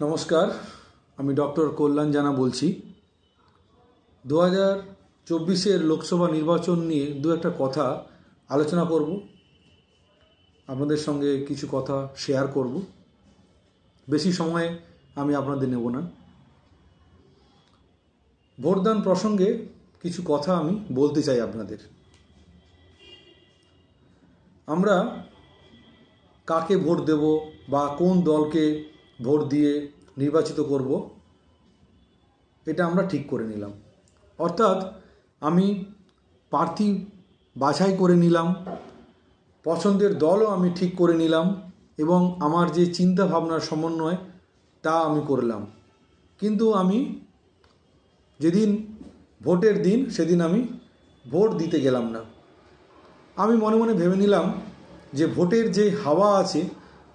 নমস্কার, আমি ডক্টর কল্যাণ জানা বলছি। 2024-এর লোকসভা নির্বাচন নিয়ে দু একটা কথা আলোচনা করব, আপনাদের সঙ্গে কিছু কথা শেয়ার করব। বেশি সময় আমি আপনাদের নেব না। ভোটদান প্রসঙ্গে কিছু কথা আমি বলতে চাই আপনাদের। আমরা কাকে ভোট দেব বা কোন দলকে ভোট দিয়ে নির্বাচিত করব, এটা আমরা ঠিক করে নিলাম। অর্থাৎ আমি প্রার্থী বাছাই করে নিলাম, পছন্দের দলও আমি ঠিক করে নিলাম এবং আমার যে চিন্তা ভাবনার সমন্বয় তা আমি করলাম। কিন্তু আমি যেদিন ভোটের দিন সেদিন আমি ভোট দিতে গেলাম না। আমি মনে মনে ভেবে নিলাম যে ভোটের যে হাওয়া আছে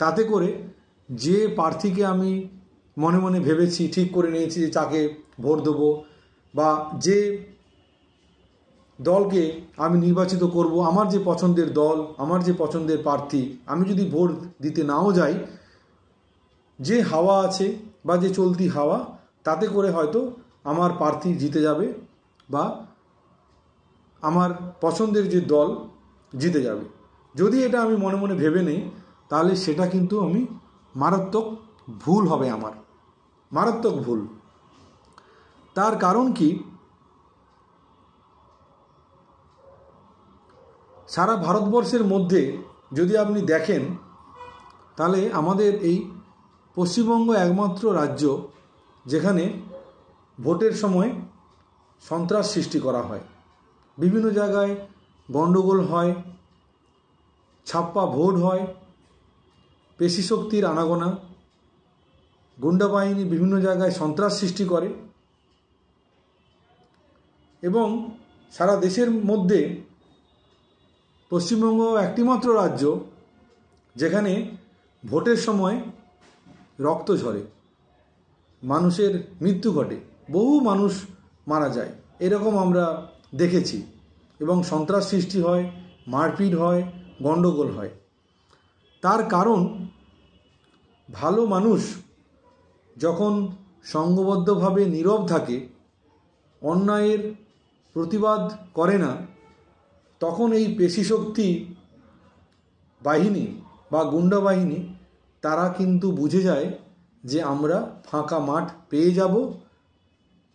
তাতে করে যে প্রার্থীকে আমি মনে মনে ভেবেছি, ঠিক করে নিয়েছি যে তাকে ভোট দেবো, বা যে দলকে আমি নির্বাচিত করব, আমার যে পছন্দের দল, আমার যে পছন্দের প্রার্থী, আমি যদি ভোট দিতে নাও যাই, যে হাওয়া আছে বা যে চলতি হাওয়া, তাতে করে হয়তো আমার প্রার্থী জিতে যাবে বা আমার পছন্দের যে দল জিতে যাবে। যদি এটা আমি মনে মনে ভেবে নেই, তাহলে সেটা কিন্তু আমি মারাত্মক ভুল হবে, আমার মারাত্মক ভুল। তার কারণ কি, সারা ভারতবর্ষের মধ্যে যদি আপনি দেখেন, তাহলে আমাদের এই পশ্চিমবঙ্গ একমাত্র রাজ্য যেখানে ভোটের সময় সন্ত্রাস সৃষ্টি করা হয়। বিভিন্ন জায়গায় গণ্ডগোল হয়, ছাপ্পা ভোট হয়, পেশি শক্তির আনাগোনা, গুন্ডা বাহিনী বিভিন্ন জায়গায় সন্ত্রাস সৃষ্টি করে এবং সারা দেশের মধ্যে পশ্চিমবঙ্গ একটিমাত্র রাজ্য যেখানে ভোটের সময় রক্ত ঝরে, মানুষের মৃত্যু ঘটে, বহু মানুষ মারা যায়, এরকম আমরা দেখেছি। এবং সন্ত্রাস সৃষ্টি হয়, মারপিট হয়, গণ্ডগোল হয়। তার কারণ, ভালো মানুষ যখন সংঘবদ্ধভাবে নীরব থাকে, অন্যায়ের প্রতিবাদ করে না, তখন এই পেশিশক্তি বাহিনী বা গুন্ডা বাহিনী তারা কিন্তু বুঝে যায় যে আমরা ফাঁকা মাঠ পেয়ে যাব,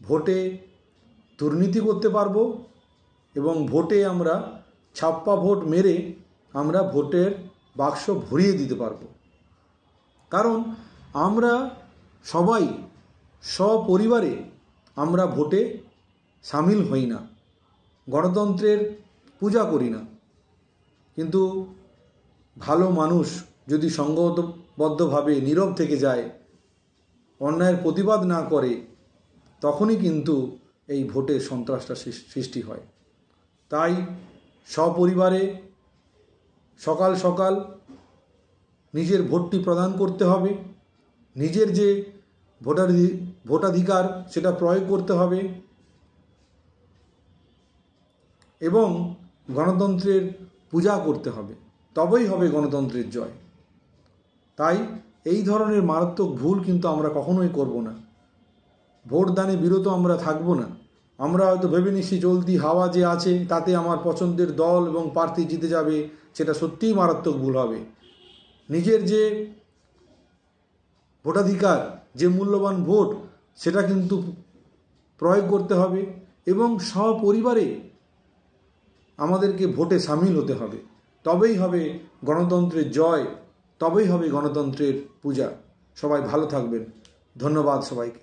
ভোটে দুর্নীতি করতে পারবো এবং ভোটে আমরা ছাপ্পা ভোট মেরে আমরা ভোটের বাক্স ভরিয়ে দিতে পারবো। কারণ আমরা সবাই সপরিবারে আমরা ভোটে সামিল হই না, গণতন্ত্রের পূজা করি না। কিন্তু ভালো মানুষ যদি সংঘবদ্ধভাবে নীরব থেকে যায়, অন্যায়ের প্রতিবাদ না করে, তখনই কিন্তু এই ভোটে সন্ত্রাসটা সৃষ্টি হয়। তাই সপরিবারে সকাল সকাল নিজের ভোটটি প্রদান করতে হবে, নিজের যে ভোটাধিকার সেটা প্রয়োগ করতে হবে এবং গণতন্ত্রের পূজা করতে হবে, তবেই হবে গণতন্ত্রের জয়। তাই এই ধরনের মারাত্মক ভুল কিন্তু আমরা কখনোই করব না। ভোটদানে বিরত আমরা থাকব না। আমরা হয়তো ভেবে নিচ্ছি চলতি হাওয়া যে আছে তাতে আমার পছন্দের দল এবং প্রার্থী জিতে যাবে, সেটা সত্যিই মারাত্মক ভুল হবে। নিজের যে ভোটাধিকার, যে মূল্যবান ভোট, সেটা কিন্তু প্রয়োগ করতে হবে এবং সপরিবারে আমাদেরকে ভোটে সামিল হতে হবে। তবেই হবে গণতন্ত্রের জয়, তবেই হবে গণতন্ত্রের পূজা। সবাই ভালো থাকবেন। ধন্যবাদ সবাইকে।